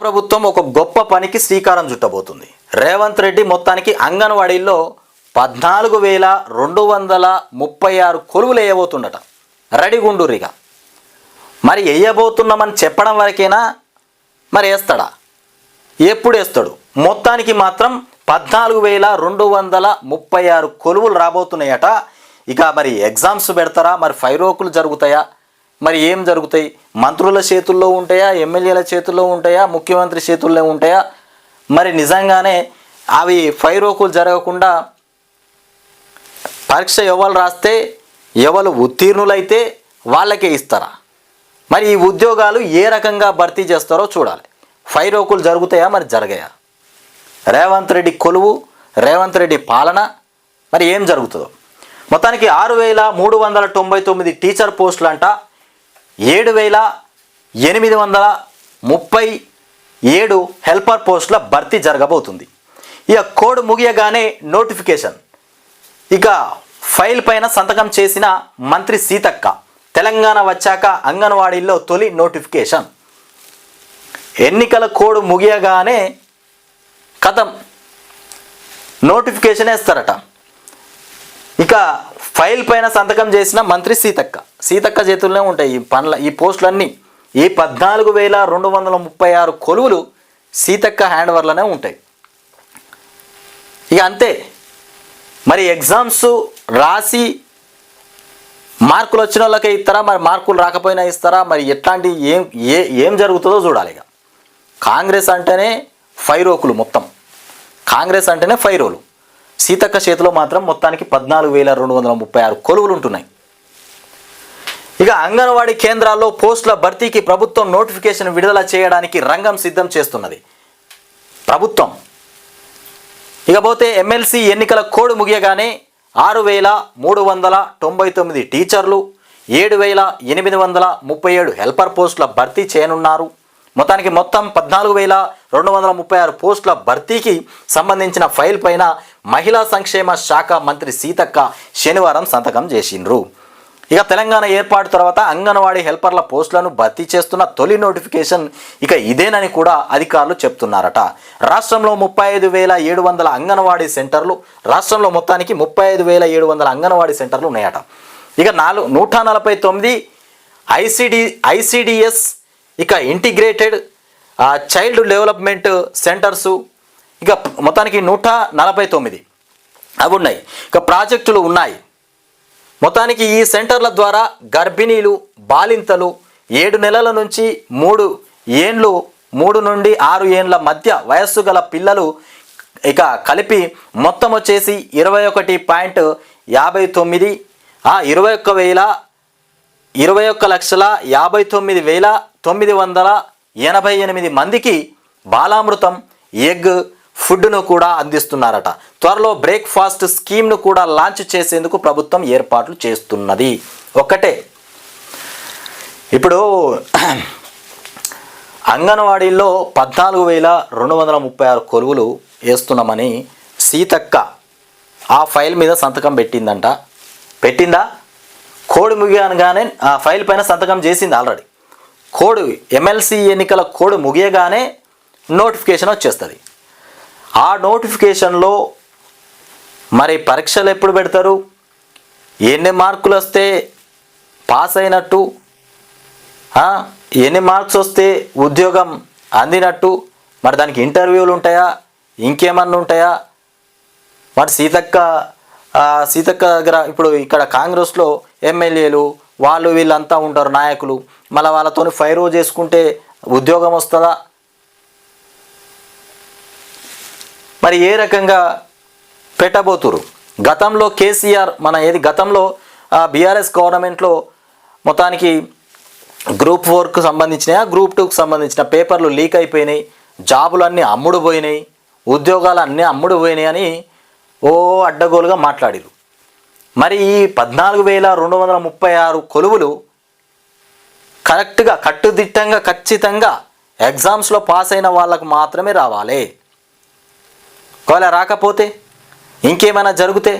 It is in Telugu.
ప్రభుత్వం ఒక గొప్ప పనికి శ్రీకారం చుట్టబోతుంది. రేవంత్ రెడ్డి మొత్తానికి అంగన్వాడీల్లో 14,236 కొలువులు వేయబోతుండట. రెడీగుండూరిగా మరి వేయబోతున్నామని చెప్పడం వరకేనా, మరి వేస్తాడా, ఎప్పుడు వేస్తాడు? మొత్తానికి మాత్రం 14,236 కొలువులు రాబోతున్నాయట. ఇక మరి ఎగ్జామ్స్ పెడతారా, మరి ఫైరోకులు జరుగుతాయా, మరి ఏం జరుగుతాయి? మంత్రుల చేతుల్లో ఉంటాయా, ఎమ్మెల్యేల చేతుల్లో ఉంటాయా, ముఖ్యమంత్రి చేతుల్లో ఉంటాయా? మరి నిజంగానే అవి ఫైరోకులు జరగకుండా పరీక్ష ఎవరు రాస్తే ఎవరు ఉత్తీర్ణులైతే వాళ్ళకే ఇస్తారా? మరి ఈ ఉద్యోగాలు ఏ రకంగా భర్తీ చేస్తారో చూడాలి. ఫైరోకులు జరుగుతాయా, మరి జరగాయా? రేవంత్ రెడ్డి కొలువు, రేవంత్ రెడ్డి పాలన మరి ఏం జరుగుతుందో. మొత్తానికి 6,399 టీచర్ పోస్టులు అంట, 7,837 హెల్పర్ పోస్టుల భర్తీ జరగబోతుంది. ఇక కోడ్ ముగియగానే నోటిఫికేషన్. ఇక ఫైల్ పైన సంతకం చేసిన మంత్రి సీతక్క. తెలంగాణ వచ్చాక అంగన్వాడీల్లో తొలి నోటిఫికేషన్. ఎన్నికల కోడ్ ముగియగానే కథం నోటిఫికేషన్ వేస్తారట. ఇక ఫైల్ పైన సంతకం చేసిన మంత్రి సీతక్క చేతుల్లోనే ఉంటాయి ఈ పోస్టులన్నీ. ఈ 14,236 కొలువులు సీతక్క హ్యాండ్ ఓవర్లోనే ఉంటాయి. ఇక అంతే. మరి ఎగ్జామ్స్ రాసి మార్కులు వచ్చిన వాళ్ళకే ఇస్తారా, మరి మార్కులు రాకపోయినా ఇస్తారా, మరి ఎట్లాంటి ఏం జరుగుతుందో చూడాలి. ఇక కాంగ్రెస్ అంటేనే ఫైరోకులు, మొత్తం కాంగ్రెస్ అంటేనే ఫైరోలు. సీతక్క చేతిలో మాత్రం మొత్తానికి 14,236 కొలువులు ఉంటున్నాయి. ఇక అంగన్వాడీ కేంద్రాల్లో పోస్టుల భర్తీకి ప్రభుత్వం నోటిఫికేషన్ విడుదల చేయడానికి రంగం సిద్ధం చేస్తున్నది ప్రభుత్వం. ఇకపోతే ఎమ్మెల్సీ ఎన్నికల కోడ్ ముగియగానే 6,399 టీచర్లు, 7,837 హెల్పర్ పోస్టుల భర్తీ చేయనున్నారు. మొత్తానికి మొత్తం 14,236 పోస్టుల భర్తీకి సంబంధించిన ఫైల్ పైన మహిళా సంక్షేమ శాఖ మంత్రి సీతక్క శనివారం సంతకం చేసిండ్రు. ఇక తెలంగాణ ఏర్పాటు తర్వాత అంగన్వాడీ హెల్పర్ల పోస్టులను భర్తీ చేస్తున్న తొలి నోటిఫికేషన్ ఇక ఇదేనని కూడా అధికారులు చెప్తున్నారట. రాష్ట్రంలో 35,700 అంగన్వాడీ సెంటర్లు, రాష్ట్రంలో మొత్తానికి 35,700 అంగన్వాడీ సెంటర్లు ఉన్నాయట. ఇక 149 ఐసిడిఎస్, ఇక ఇంటిగ్రేటెడ్ చైల్డ్ డెవలప్మెంట్ సెంటర్సు, ఇక మొత్తానికి 149 అవి ఉన్నాయి. ఇక ప్రాజెక్టులు ఉన్నాయి. మొత్తానికి ఈ సెంటర్ల ద్వారా గర్భిణీలు, బాలింతలు, 7 నెలల నుంచి 3 ఏండ్లు, 3 నుండి 6 ఏండ్ల మధ్య వయస్సు గల పిల్లలు ఇక కలిపి మొత్తం వచ్చేసి 21,59 21,59,988 మందికి బాలామృతం, ఎగ్, ఫుడ్ను కూడా అందిస్తున్నారట. త్వరలో బ్రేక్ఫాస్ట్ స్కీమ్ను కూడా లాంచ్ చేసేందుకు ప్రభుత్వం ఏర్పాట్లు చేస్తున్నది. ఒక్కటే ఇప్పుడు అంగన్వాడీల్లో 14,236 కొలువులు వేస్తున్నామని సీతక్క ఆ ఫైల్ మీద సంతకం పెట్టిందా? కోడ్ ముగియగానే ఆ ఫైల్ పైన సంతకం చేసింది ఆల్రెడీ. కోడ్ ఎమ్మెల్సీ ఎన్నికల కోడ్ ముగియగానే నోటిఫికేషన్ వచ్చేస్తుంది. ఆ నోటిఫికేషన్లో మరి పరీక్షలు ఎప్పుడు పెడతారు, ఎన్ని మార్కులు వస్తే పాస్ అయినట్టు, ఎన్ని మార్క్స్ వస్తే ఉద్యోగం అందినట్టు, మరి దానికి ఇంటర్వ్యూలు ఉంటాయా, ఇంకేమన్నా ఉంటాయా? మరి సీతక్క దగ్గర ఇప్పుడు ఇక్కడ కాంగ్రెస్లో ఎమ్మెల్యేలు వాళ్ళు వీళ్ళంతా ఉంటారు, నాయకులు. మళ్ళీ వాళ్ళతో ఫైరో చేసుకుంటే ఉద్యోగం వస్తుందా? మరి ఏ రకంగా పెట్టబోతురు? గతంలో కేసీఆర్ గతంలో బీఆర్ఎస్ గవర్నమెంట్లో మొత్తానికి గ్రూప్ 4కు సంబంధించిన, గ్రూప్ 2కు సంబంధించిన పేపర్లు లీక్ అయిపోయినాయి, జాబులు అన్నీ అమ్ముడు పోయినాయి, ఉద్యోగాలు అన్నీ అమ్ముడు పోయినాయి అని అడ్డగోలుగా మాట్లాడిరు. మరి ఈ 14,236 కొలువులు కరెక్ట్గా, కట్టుదిట్టంగా, ఖచ్చితంగా ఎగ్జామ్స్లో పాస్ అయిన వాళ్ళకు మాత్రమే రావాలి. ఒకవేళ రాకపోతే, ఇంకేమైనా జరిగితే